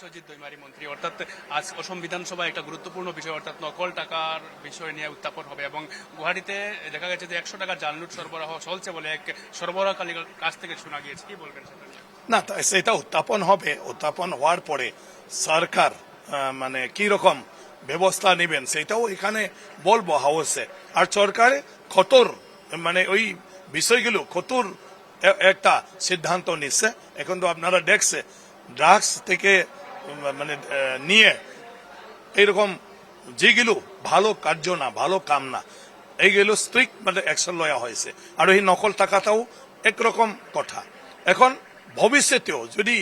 বিশ্বজিৎ দৈমারী মন্ত্রী, অর্থাৎ আজ অসম বিধানসভায় একটা গুরুত্বপূর্ণ বিষয় অর্থাৎ নকল টাকার বিষয় নিয়ে উত্থাপন হবে এবং গুয়াহাটিতে দেখা গেছে যে 100 টাকার জাল নোট সরবরাহ চলছে বলে এক সরবরাহকারীর কাছ থেকে শোনা গিয়েছে, কি বলবেন সেটা নিয়ে? না, সেটা উত্থাপন হবে। উত্থাপন হওয়ার পরে সরকার মানে কি রকম ব্যবস্থা নেবেন সেটাও এখানে বলবো হাউসে। আর সরকারে কঠোর মানে ওই বিষয়গুলো কঠোর একটা সিদ্ধান্ত নিচ্ছে। এখন তো আপনারা দেখছে ড্রাগস থেকে মানে নিয়ে এইরকম যেগুলো ভালো কার্য না, ভালো কাম না, এইগুলো স্ট্রিক্ট মানে অ্যাকশন লওয়া হয়েছে। আর এই নকল টাকাটাও একরকম কথা। এখন ভবিষ্যতেও যদি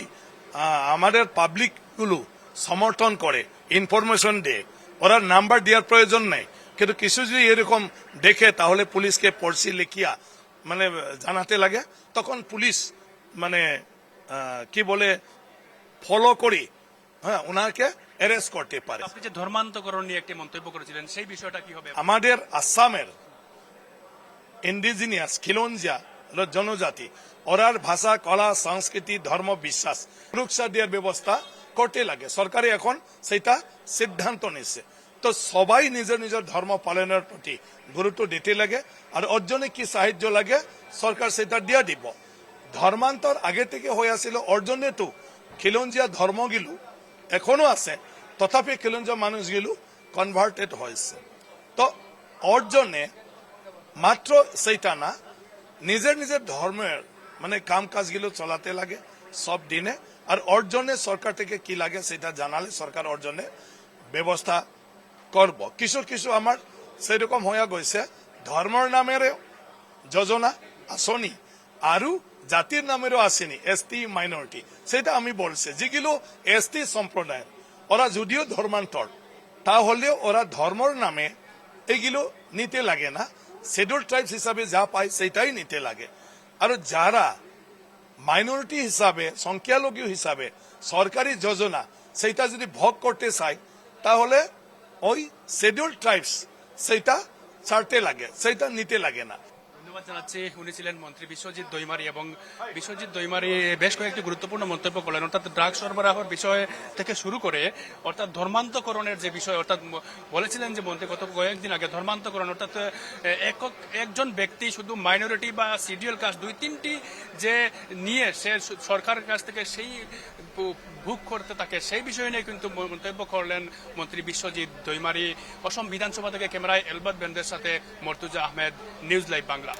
আমাদের পাবলিক গুলো সমর্থন করে, ইনফরমেশন দেয়, ওরা নাম্বার দেওয়ার প্রয়োজন নেই, কিন্তু কিছু যদি এরকম দেখে তাহলে পুলিশকে পড়ছি লিখিয়া মানে জানাতে লাগে, তখন পুলিশ মানে কি বলে ফলো করি, হ্যাঁ, ওনাকে অ্যারেস্ট করতে পারে। আপনি যে ধর্মান্তকরণ নিয়ে একটি মন্তব্য করেছিলেন, সেই বিষয়টা কি হবে? আমাদের আসামের ইন্ডিজিনিয়াস খিলঞ্জিয়া জনজাতি, ওরার ভাষা, কলা, সংস্কৃতি, ধর্ম, বিশ্বাস সুরক্ষা দেওয়ার ব্যবস্থা করতে লাগে। সরকারে এখন সেটা সিদ্ধান্ত নিচ্ছে। তো সবাই নিজের নিজের ধর্ম পালনের প্রতি গুরুত্ব দিতে লাগে। আর ওর জন্য কি সাহায্য লাগে সরকার সেটা দিয়ে দিব। ধর্মান্তর আগে থেকে হয়ে আসছিল, ওর জন্য তো খিলঞ্জিয়া ধর্মগুলো এখনো আছে, তথাপি খিলঞ্জিয়া মানুষগুলো কনভার্টেড হয়েছে। তো ওর জন্যে মাত্র সেইটা না, নিজের নিজের ধর্মের মানে কাম কাজগুলো চলাতে লাগে সব দিনে। আর ওর জন্য সরকার থেকে কি লাগে সেটা জানালে সরকার ওর জন্য ব্যবস্থা করব। কিছু কিছু আমার সেরকম হয়ে গেছে, ধর্মের নামের যোজনা আসনি আরো জাতির নামেরও আসেনি, এসটি মাইনরিটি, সেটা আমি বলছি। যেগুলো এসটি সম্প্রদায়ের, ওরা যদিও ধর্মান্তর, তাহলেও ওরা ধর্মর নামে এগুলো নিতে লাগে না। শিডিউল ট্রাইবস হিসাবে যা পায় সেটাই নিতে লাগে। আর যারা মাইনরিটি হিসাবে, সংখ্যালঘু হিসাবে সরকারি যোজনা সেইটা যদি ভোগ করতে চায়, তাহলে ওই শিডিউল ট্রাইবস সেইটা ছাড়তে লাগে, সেইটা নিতে লাগে না। ধন্যবাদ জানাচ্ছি। উনি ছিলেন মন্ত্রী বিশ্বজিৎ দৈমারী এবং বিশ্বজিৎ দৈমারী বেশ কয়েকটি গুরুত্বপূর্ণ মন্তব্য করলেন, অর্থাৎ ড্রাগ সরবরাহের বিষয় থেকে শুরু করে অর্থাৎ ধর্মান্তকরণের যে বিষয়, অর্থাৎ বলেছিলেন যে মন্ত্রী গত কয়েকদিন আগে ধর্মান্তকরণ অর্থাৎ একজন ব্যক্তি শুধু মাইনরিটি বা সিডিউল কাস্ট দুই তিনটি যে নিয়ে সে সরকারের কাছ থেকে সেই ভোগ করতে থাকে, সেই বিষয় নিয়ে কিন্তু মন্তব্য করলেন মন্ত্রী বিশ্বজিৎ দৈমারী। অসম বিধানসভা থেকে ক্যামেরায় এলবাত বেন্দের সাথে মর্তুজা আহমেদ, নিউজ লাইভ বাংলা।